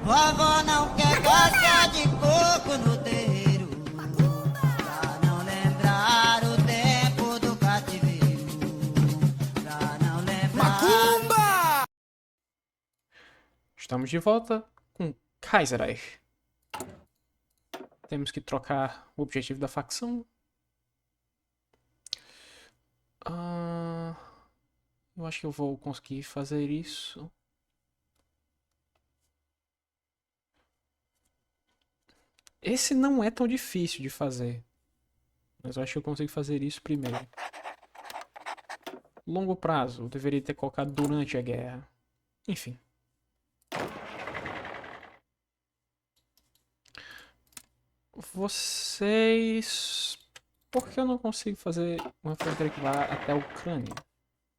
Vovó não quer casca de coco no terreiro, pra não lembrar o tempo do cativeiro, pra não lembrar... Estamos de volta com Kaiserreich. Temos que trocar o objetivo da facção. Eu acho que eu vou conseguir fazer isso. Esse não é tão difícil de fazer. Mas eu acho que eu consigo fazer isso primeiro. Longo prazo. Eu deveria ter colocado durante a guerra. Enfim. Vocês... Por que eu não consigo fazer uma fronteira que vá até a Ucrânia?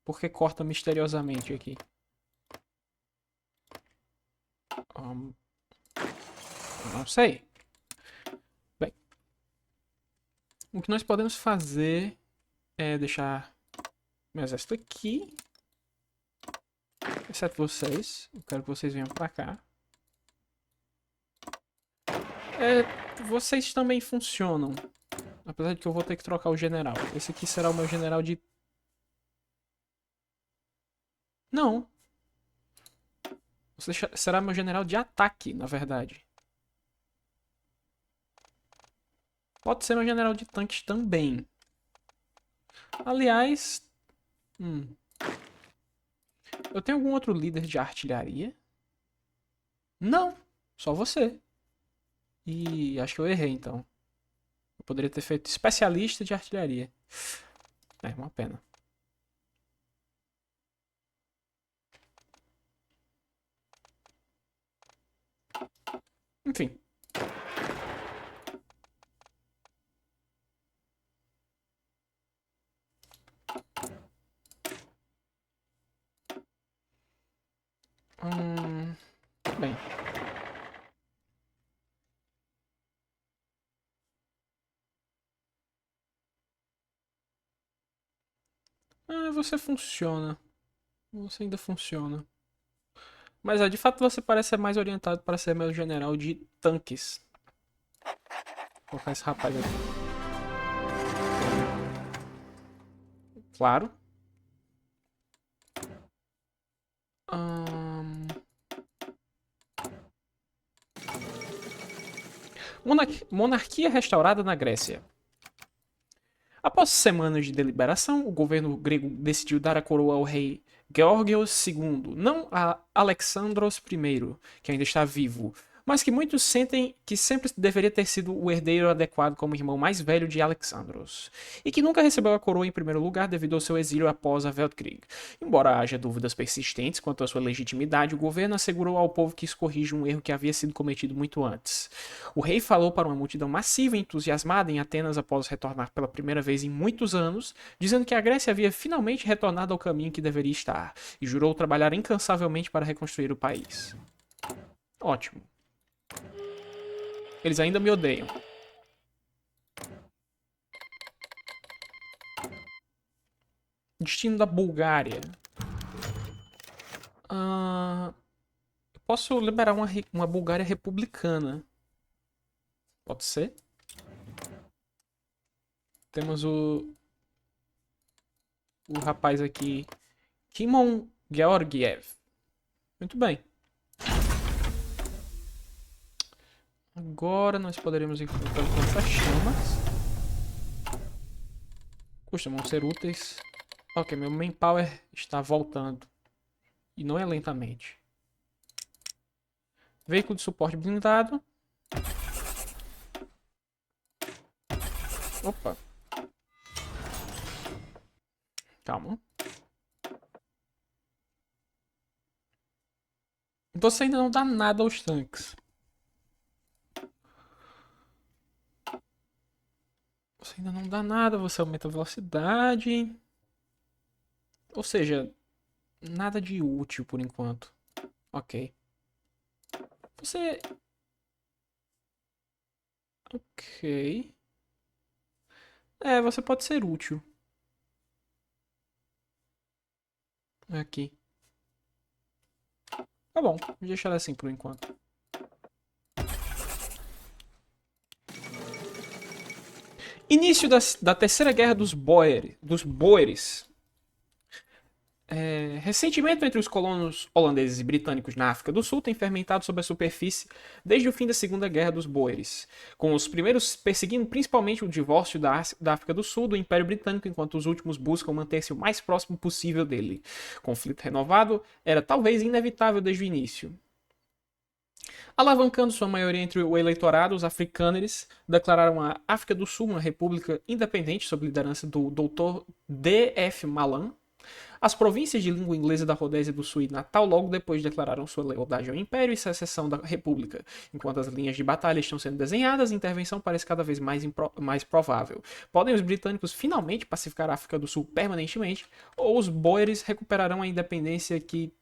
Por que corta misteriosamente aqui? Não sei. Bem, o que nós podemos fazer é deixar meu exército aqui. Exceto vocês. Eu quero que vocês venham pra cá. Vocês também funcionam. Apesar de que eu vou ter que trocar o general. Esse aqui será o meu general de... Não. Você será meu general de ataque, na verdade. Pode ser meu general de tanques também. Aliás... Eu tenho algum outro líder de artilharia? Não. Só você. E acho que eu errei, então. Eu poderia ter feito especialista de artilharia. É uma pena. Enfim. Bem. Você funciona. Você ainda funciona. Mas de fato você parece ser mais orientado para ser meu general de tanques. Vou colocar esse rapaz aqui. Claro. Monarquia restaurada na Grécia. Após semanas de deliberação, o governo grego decidiu dar a coroa ao rei Georgios II, não a Alexandros I, que ainda está vivo, mas que muitos sentem que sempre deveria ter sido o herdeiro adequado como irmão mais velho de Alexandros, e que nunca recebeu a coroa em primeiro lugar devido ao seu exílio após a Weltkrieg. Embora haja dúvidas persistentes quanto à sua legitimidade, o governo assegurou ao povo que isso corrige um erro que havia sido cometido muito antes. O rei falou para uma multidão massiva e entusiasmada em Atenas após retornar pela primeira vez em muitos anos, dizendo que a Grécia havia finalmente retornado ao caminho que deveria estar, e jurou trabalhar incansavelmente para reconstruir o país. Ótimo. Eles ainda me odeiam. Destino da Bulgária. Eu posso liberar uma Bulgária republicana. Pode ser? Temos o rapaz aqui, Kimon Georgiev. Muito bem. Agora nós poderemos ir enfrentando essas chamas. Costumam ser úteis. Ok, meu manpower está voltando. E não é lentamente. Veículo de suporte blindado. Opa. Calma. Você ainda não dá nada aos tanques. Você ainda não dá nada, você aumenta a velocidade. Ou seja, nada de útil por enquanto. Ok. Você... Ok. Você pode ser útil. Aqui. Tá bom, vou deixar assim por enquanto. Início da Terceira Guerra dos Boeres. Ressentimento entre os colonos holandeses e britânicos na África do Sul tem fermentado sobre a superfície desde o fim da Segunda Guerra dos Boeres, com os primeiros perseguindo principalmente o divórcio da África do Sul do Império Britânico, enquanto os últimos buscam manter-se o mais próximo possível dele. Conflito renovado era talvez inevitável desde o início. Alavancando sua maioria entre o eleitorado, os afrikaners declararam a África do Sul uma república independente sob liderança do Dr. D.F. Malan. As províncias de língua inglesa da Rodésia do Sul e Natal logo depois declararam sua lealdade ao Império e secessão da República. Enquanto as linhas de batalha estão sendo desenhadas, a intervenção parece cada vez mais provável. Podem os britânicos finalmente pacificar a África do Sul permanentemente, ou os Boeres recuperarão a independência que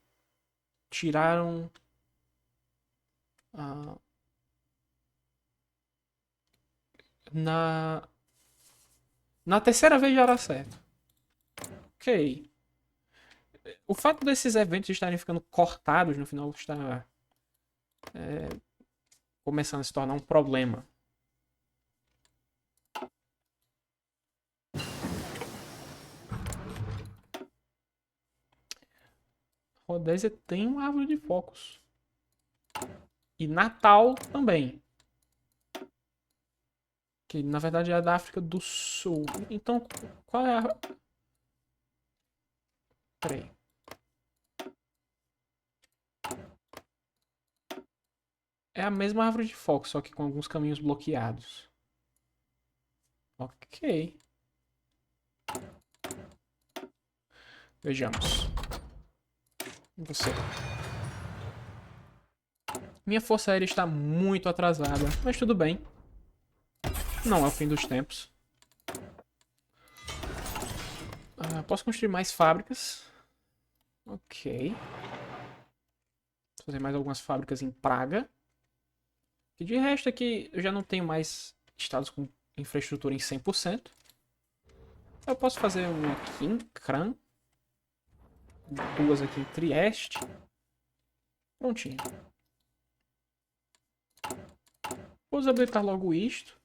tiraram... Na terceira vez já era certo. Ok. O fato desses eventos estarem ficando cortados no final está começando a se tornar um problema. Rodésia tem uma árvore de focos. E Natal também. Que na verdade é da África do Sul. Então, qual é a... Peraí. É a mesma árvore de foco, só que com alguns caminhos bloqueados. Ok. Vejamos. Você. Minha força aérea está muito atrasada, mas tudo bem. Não é o fim dos tempos. Posso construir mais fábricas. Ok. Vou fazer mais algumas fábricas em Praga. E de resto aqui eu já não tenho mais estados com infraestrutura em 100%. Eu posso fazer um aqui em Kran. Duas aqui em Trieste. Prontinho. Vou habilitar logo isto.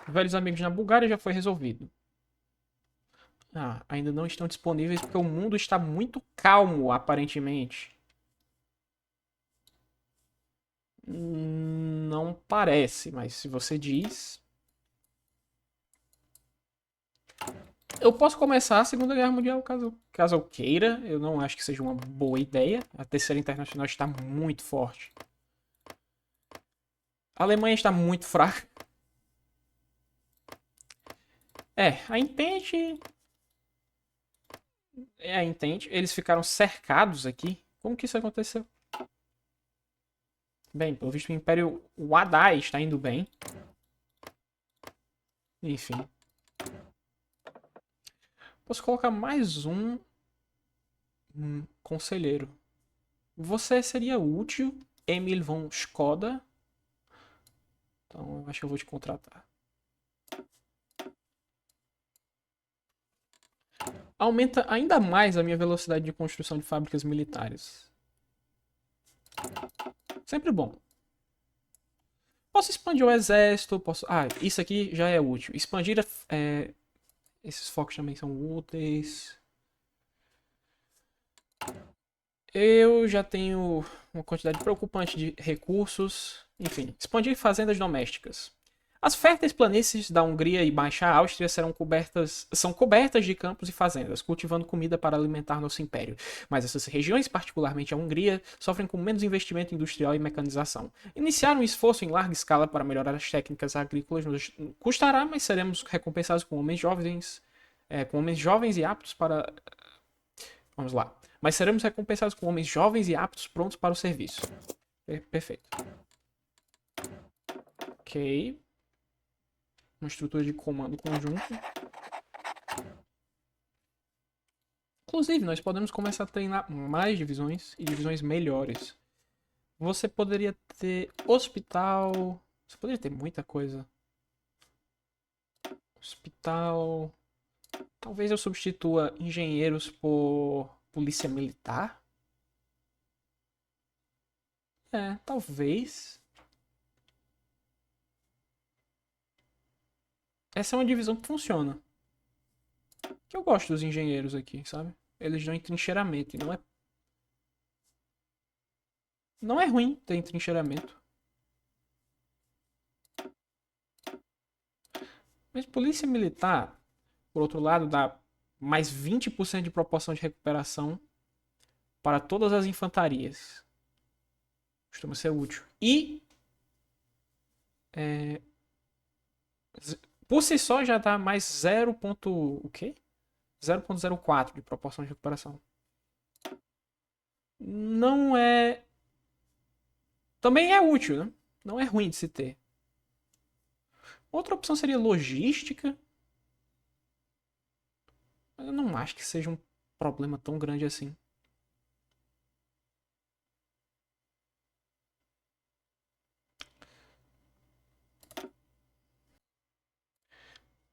Velhos amigos na Bulgária já foi resolvido. Ainda não estão disponíveis porque o mundo está muito calmo, aparentemente. Não parece, mas se você diz... Eu posso começar a Segunda Guerra Mundial caso eu queira. Eu não acho que seja uma boa ideia. A Terceira Internacional está muito forte. A Alemanha está muito fraca. A Entente... a Entente. Eles ficaram cercados aqui. Como que isso aconteceu? Bem, pelo visto o Império Wadai está indo bem. Enfim. Posso colocar mais um conselheiro. Você seria útil, Emil von Skoda. Então, eu acho que eu vou te contratar. Aumenta ainda mais a minha velocidade de construção de fábricas militares. Sempre bom. Posso expandir o exército, posso... isso aqui já é útil. Expandir... esses focos também são úteis. Eu já tenho uma quantidade preocupante de recursos. Enfim, expandir fazendas domésticas. As férteis planícies da Hungria e Baixa Áustria são cobertas de campos e fazendas, cultivando comida para alimentar nosso império. Mas essas regiões, particularmente a Hungria, sofrem com menos investimento industrial e mecanização. Iniciar um esforço em larga escala para melhorar as técnicas agrícolas nos custará, mas seremos recompensados com homens jovens e aptos para... Vamos lá. Mas seremos recompensados com homens jovens e aptos prontos para o serviço. Perfeito. Ok. Uma estrutura de comando conjunto. Inclusive, nós podemos começar a treinar mais divisões e divisões melhores. Você poderia ter hospital... Você poderia ter muita coisa. Hospital... Talvez eu substitua engenheiros por polícia militar. Talvez. essa é uma divisão que funciona. Que eu gosto dos engenheiros aqui, sabe? Eles dão entrincheiramento e não é ruim ter entrincheiramento. Mas polícia militar, por outro lado, dá mais 20% de proporção de recuperação para todas as infantarias. Costuma ser útil. E por si só já dá mais 0. O quê? 0,04 de proporção de recuperação. Não é. Também é útil, né? Não é ruim de se ter. Outra opção seria logística. Mas eu não acho que seja um problema tão grande assim.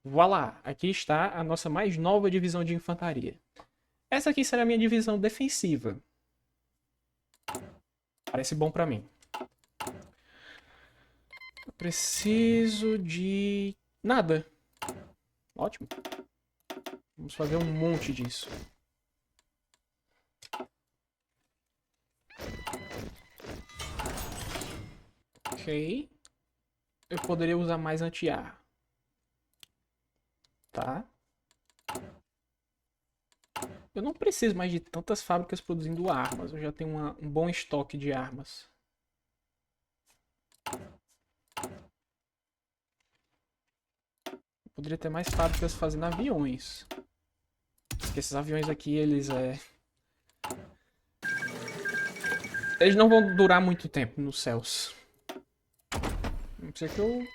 Voilá, aqui está a nossa mais nova divisão de infantaria. Essa aqui será a minha divisão defensiva. Parece bom pra mim. Eu preciso de nada. Ótimo. Vamos fazer um monte disso. Ok. Eu poderia usar mais anti-ar. Tá. Eu não preciso mais de tantas fábricas produzindo armas. Eu já tenho um bom estoque de armas. Eu poderia ter mais fábricas fazendo aviões. Porque esses aviões aqui, eles não vão durar muito tempo nos céus. Não ser que eu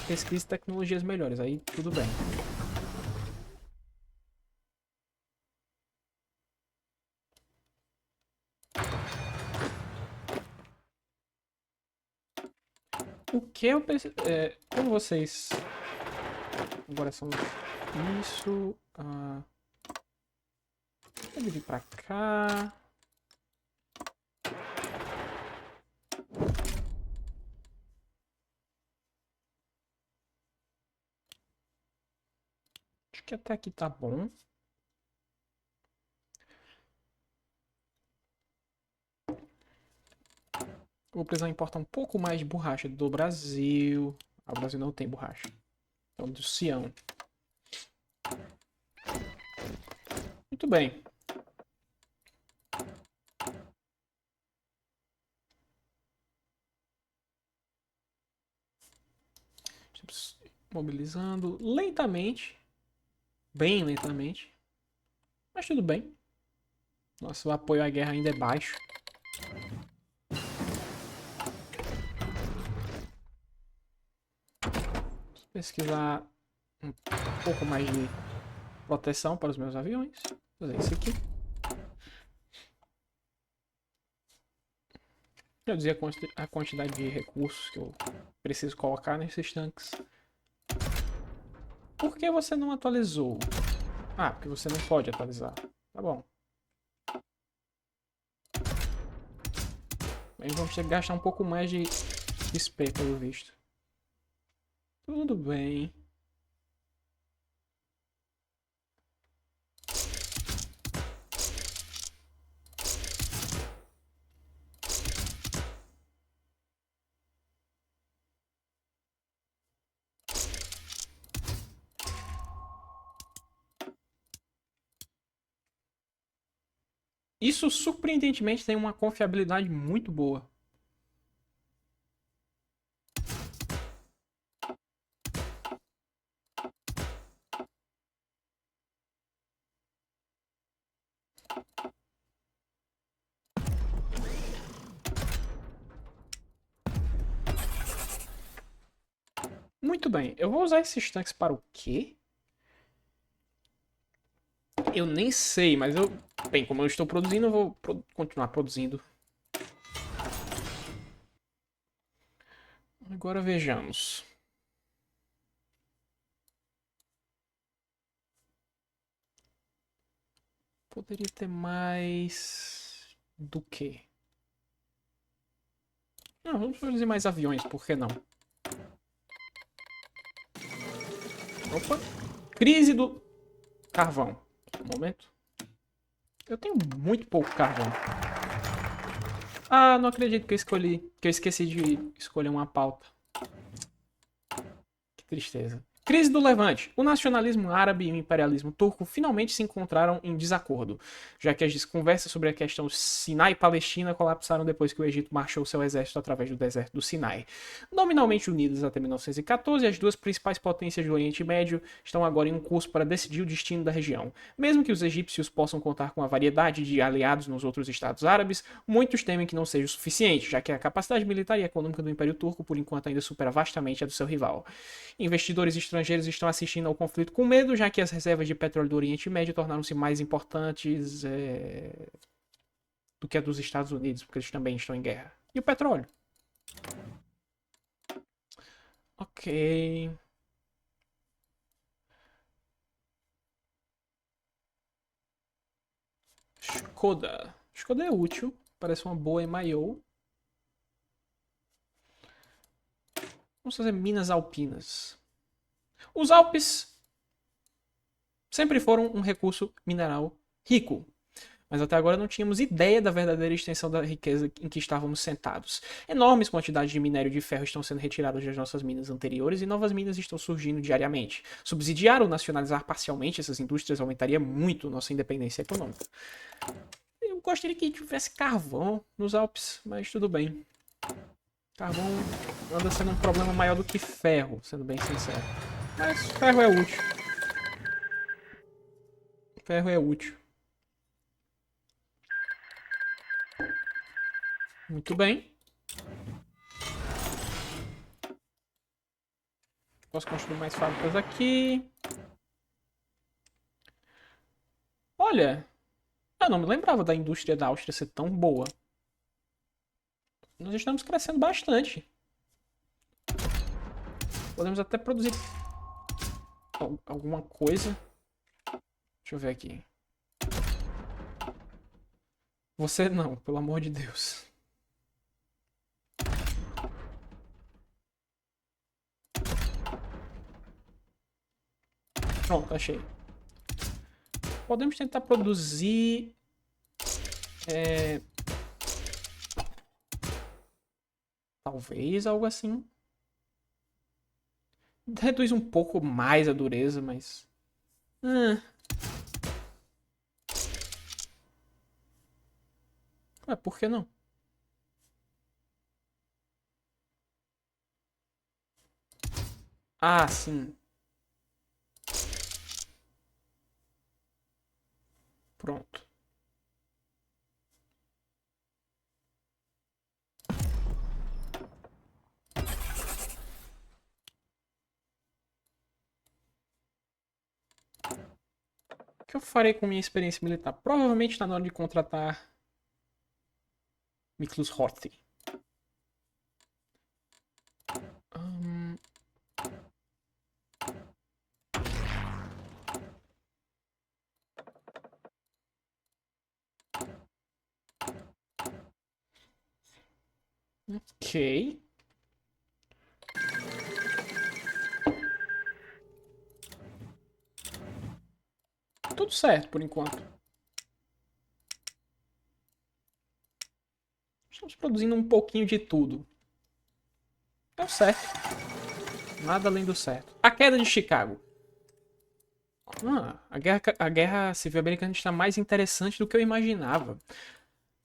pesquise tecnologias melhores. Aí tudo bem. O que eu preciso... como vocês... Agora são isso... Vou vir pra cá... Acho que até aqui tá bom. Eu vou precisar importar um pouco mais de borracha do Brasil. Ah, o Brasil não tem borracha. Então, do Sião. Muito bem. Estamos mobilizando lentamente. Bem lentamente. Mas tudo bem. Nosso apoio à guerra ainda é baixo. Vou pesquisar um pouco mais de proteção para os meus aviões. Vou fazer isso aqui. Reduzir a quantidade de recursos que eu preciso colocar nesses tanques. Por que você não atualizou? Ah, porque você não pode atualizar. Tá bom. Aí vamos ter que gastar um pouco mais de XP, pelo visto. Tudo bem. Isso surpreendentemente tem uma confiabilidade muito boa. Muito bem, eu vou usar esses tanques para o quê? Eu nem sei, mas eu... Bem, como eu estou produzindo, eu vou continuar produzindo. Agora vejamos. Poderia ter mais... Do quê? Não, vamos produzir mais aviões, por que não? Opa. Crise do carvão. Um momento. Eu tenho muito pouco carvão. Ah, não acredito que eu esqueci de escolher uma pauta. Que tristeza. Crise do Levante. O nacionalismo árabe e o imperialismo turco finalmente se encontraram em desacordo, já que as conversas sobre a questão Sinai e Palestina colapsaram depois que o Egito marchou seu exército através do deserto do Sinai. Nominalmente unidas até 1914, as duas principais potências do Oriente Médio estão agora em um curso para decidir o destino da região. Mesmo que os egípcios possam contar com a variedade de aliados nos outros estados árabes, muitos temem que não seja o suficiente, já que a capacidade militar e econômica do Império Turco, por enquanto, ainda supera vastamente a do seu rival. Investidores estrangeiros estão assistindo ao conflito com medo, já que as reservas de petróleo do Oriente Médio tornaram-se mais importantes do que a dos Estados Unidos, porque eles também estão em guerra. E o petróleo? Ok. Skoda. Skoda é útil. Parece uma boa MIO. Vamos fazer minas alpinas. Os Alpes sempre foram um recurso mineral rico, mas até agora não tínhamos ideia da verdadeira extensão da riqueza em que estávamos sentados. Enormes quantidades de minério de ferro estão sendo retiradas das nossas minas anteriores e novas minas estão surgindo diariamente. Subsidiar ou nacionalizar parcialmente essas indústrias aumentaria muito nossa independência econômica. Eu gostaria que tivesse carvão nos Alpes, mas tudo bem. Carvão anda sendo um problema maior do que ferro, sendo bem sincero. Mas ferro é útil. Ferro é útil. Muito bem. Posso construir mais fábricas aqui. Olha, eu não me lembrava da indústria da Áustria ser tão boa. Nós estamos crescendo bastante. Podemos até produzir alguma coisa. Deixa eu ver aqui. Você não, pelo amor de Deus. Pronto, achei. Podemos tentar produzir... talvez algo assim. Reduz um pouco mais a dureza, mas... por que não? Ah, sim. Pronto. O que eu farei com minha experiência militar? Provavelmente está na hora de contratar Miklós Horthy. Ok. Tudo certo por enquanto. Estamos produzindo um pouquinho de tudo. É o certo. Nada além do certo. A queda de Chicago. A guerra civil americana está mais interessante do que eu imaginava.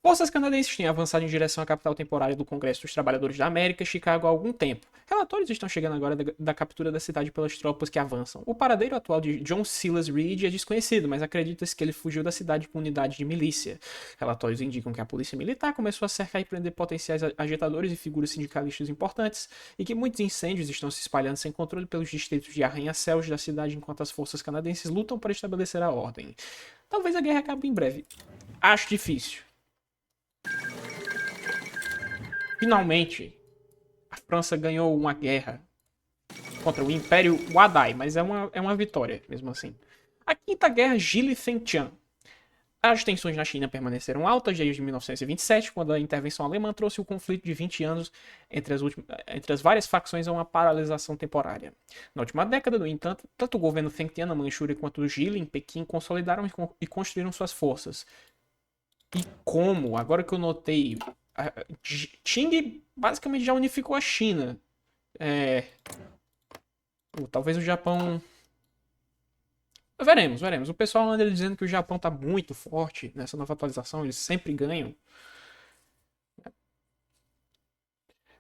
Forças canadenses têm avançado em direção à capital temporária do Congresso dos Trabalhadores da América, Chicago, há algum tempo. Relatórios estão chegando agora da captura da cidade pelas tropas que avançam. O paradeiro atual de John Silas Reed é desconhecido, mas acredita-se que ele fugiu da cidade com unidade de milícia. Relatórios indicam que a polícia militar começou a cercar e prender potenciais agitadores e figuras sindicalistas importantes, e que muitos incêndios estão se espalhando sem controle pelos distritos de arranha-céus da cidade enquanto as forças canadenses lutam para estabelecer a ordem. Talvez a guerra acabe em breve. Acho difícil. Finalmente, a França ganhou uma guerra contra o Império Wadai, mas é uma vitória, mesmo assim. A Quinta Guerra Gilles Fentian. As tensões na China permaneceram altas desde 1927, quando a intervenção alemã trouxe o conflito de 20 anos entre as várias facções a uma paralisação temporária. Na última década, no entanto, tanto o governo Feng Tian na Manchúria quanto o Jili em Pequim consolidaram e construíram suas forças. E como, agora que eu notei, Qing basicamente já unificou a China. Talvez o Japão. Veremos, veremos. O pessoal anda dizendo que o Japão tá muito forte nessa nova atualização, eles sempre ganham.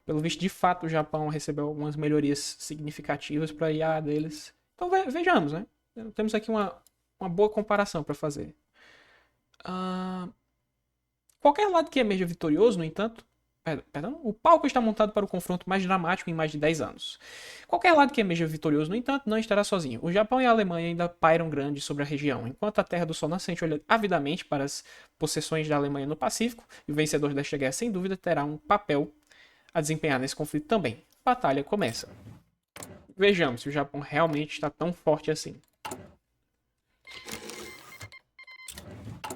Pelo visto, de fato, o Japão recebeu algumas melhorias significativas para a IA deles. Então vejamos, né? Temos aqui uma boa comparação para fazer. Qualquer lado que emerja vitorioso, no entanto, perdão, o palco está montado para o confronto mais dramático em mais de 10 anos. Qualquer lado que emerja vitorioso, no entanto, não estará sozinho. O Japão e a Alemanha ainda pairam grandes sobre a região, enquanto a Terra do Sol Nascente olha avidamente para as possessões da Alemanha no Pacífico, e o vencedor desta guerra, sem dúvida, terá um papel a desempenhar nesse conflito também. A batalha começa. Vejamos se o Japão realmente está tão forte assim.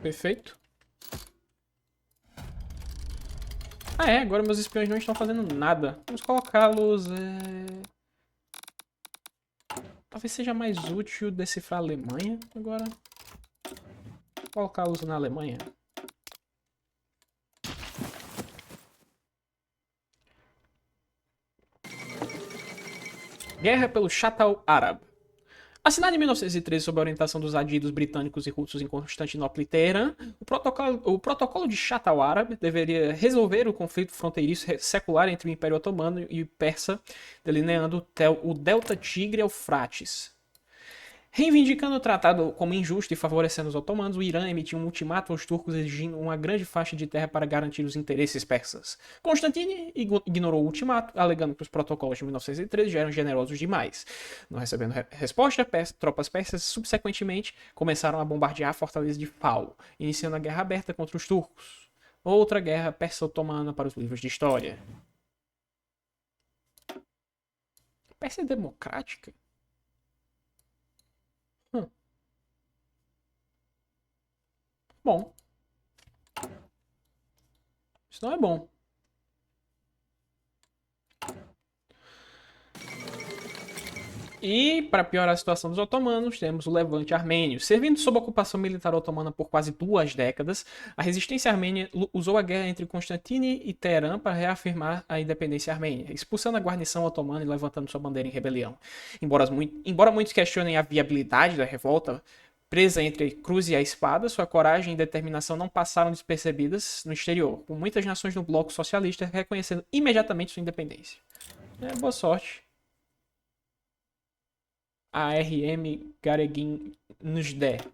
Perfeito. Agora meus espiões não estão fazendo nada. Vamos colocá-los. Talvez seja mais útil decifrar a Alemanha agora. Colocá-los na Alemanha. Guerra pelo Chatal Árabe. Assinado em 1913 sob a orientação dos adidos britânicos e russos em Constantinopla e Teherã, o protocolo de Chatal Árabe deveria resolver o conflito fronteiriço secular entre o Império Otomano e o Persa, delineando o delta Tigre-Eufrates. Reivindicando o tratado como injusto e favorecendo os otomanos, o Irã emitiu um ultimato aos turcos exigindo uma grande faixa de terra para garantir os interesses persas. Constantine ignorou o ultimato, alegando que os protocolos de 1913 já eram generosos demais. Não recebendo resposta, tropas persas subsequentemente começaram a bombardear a fortaleza de Fao, iniciando a guerra aberta contra os turcos. Outra guerra persa-otomana para os livros de história. Pérsia democrática? Bom. Isso não é bom. E, para piorar a situação dos otomanos, temos o levante armênio. Servindo sob a ocupação militar otomana por quase 2 décadas, a resistência armênia usou a guerra entre Constantine e Teherã para reafirmar a independência armênia, expulsando a guarnição otomana e levantando sua bandeira em rebelião. Embora muitos questionem a viabilidade da revolta, presa entre a cruz e a espada, sua coragem e determinação não passaram despercebidas no exterior, com muitas nações no bloco socialista reconhecendo imediatamente sua independência. Boa sorte. ARM Garegin nos der.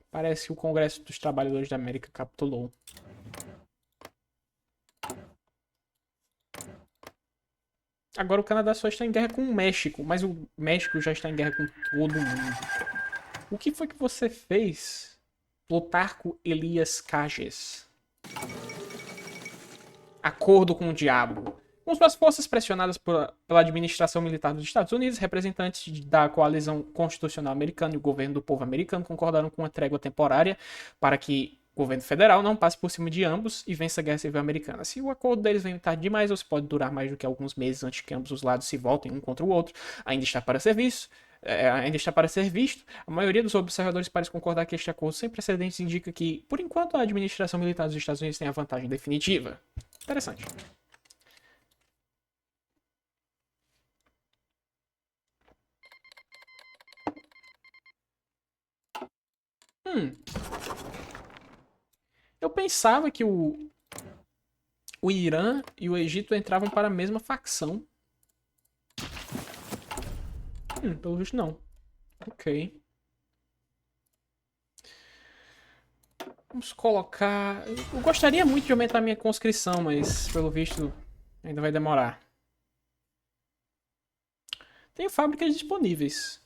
Parece que o Congresso dos Trabalhadores da América capitulou. Agora o Canadá só está em guerra com o México, mas o México já está em guerra com todo mundo. O que foi que você fez, Plutarco Elias Cages? Acordo com o diabo. Com suas forças pressionadas pela administração militar dos Estados Unidos, representantes da coalizão constitucional americana e o governo do povo americano concordaram com uma trégua temporária para que o governo federal não passe por cima de ambos e vença a guerra civil americana. Se o acordo deles vem tarde demais, ou se pode durar mais do que alguns meses antes que ambos os lados se voltem um contra o outro, ainda está para ser visto. A maioria dos observadores parece concordar que este acordo sem precedentes indica que, por enquanto, a administração militar dos Estados Unidos tem a vantagem definitiva. Interessante. Eu pensava que o Irã e o Egito entravam para a mesma facção. Pelo visto não. Ok. Vamos colocar... Eu gostaria muito de aumentar minha conscrição, mas pelo visto ainda vai demorar. Tenho fábricas disponíveis.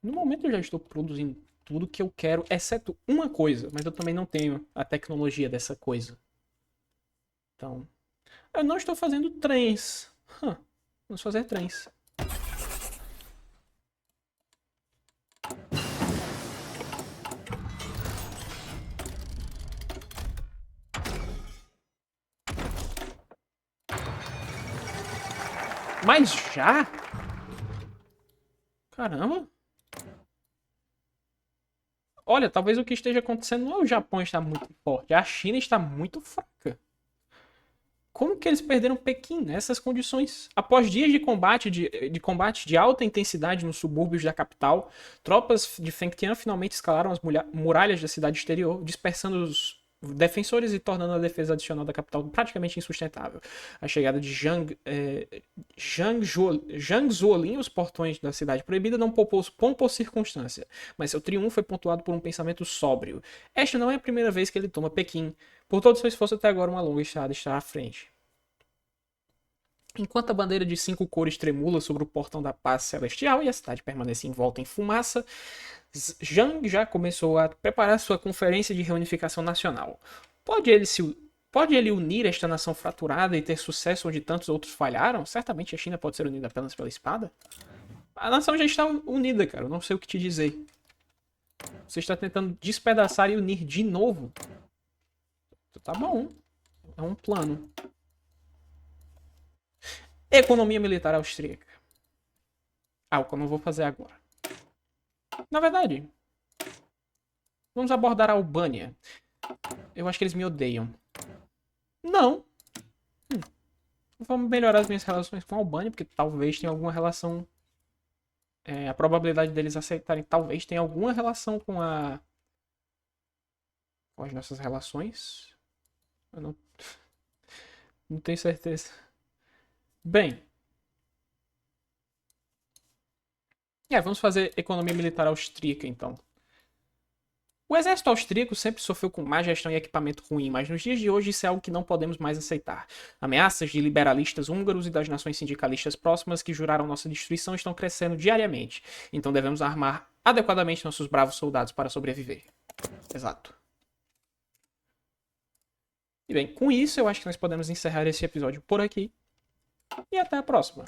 No momento eu já estou produzindo tudo que eu quero, exceto uma coisa. Mas eu também não tenho a tecnologia dessa coisa. Então, eu não estou fazendo trens. Vamos fazer trens. Mas já? Caramba. Olha, talvez o que esteja acontecendo não é o Japão estar muito forte, a China está muito fraca. Como que eles perderam Pequim nessas condições? Após dias de combate de alta intensidade nos subúrbios da capital, tropas de Feng Tian finalmente escalaram as muralhas da cidade exterior, dispersando os defensores e tornando a defesa adicional da capital praticamente insustentável. A chegada de Zhang Zuolin aos portões da cidade proibida não poupou pompa ou circunstância, mas seu triunfo foi pontuado por um pensamento sóbrio. Esta não é a primeira vez que ele toma Pequim. Por todo seu esforço até agora, uma longa estrada está à frente. Enquanto a bandeira de 5 cores tremula sobre o portão da paz celestial e a cidade permanece envolta em fumaça, Zhang já começou a preparar sua conferência de reunificação nacional. Pode ele unir esta nação fraturada e ter sucesso onde tantos outros falharam? Certamente a China pode ser unida apenas pela espada. A nação já está unida, cara. Eu não sei o que te dizer. Você está tentando despedaçar e unir de novo. Tá bom. É um plano. Economia militar austríaca. Ah, o que eu não vou fazer agora. Na verdade, vamos abordar a Albânia. Eu acho que eles me odeiam. Não. Vamos melhorar as minhas relações com a Albânia, porque talvez tenha alguma relação. A probabilidade deles aceitarem talvez tenha alguma relação com as nossas relações. Eu não tenho certeza. Bem. Vamos fazer economia militar austríaca, então. O exército austríaco sempre sofreu com má gestão e equipamento ruim, mas nos dias de hoje isso é algo que não podemos mais aceitar. Ameaças de liberalistas húngaros e das nações sindicalistas próximas que juraram nossa destruição estão crescendo diariamente, então devemos armar adequadamente nossos bravos soldados para sobreviver. Exato. E bem, com isso eu acho que nós podemos encerrar esse episódio por aqui, e até a próxima.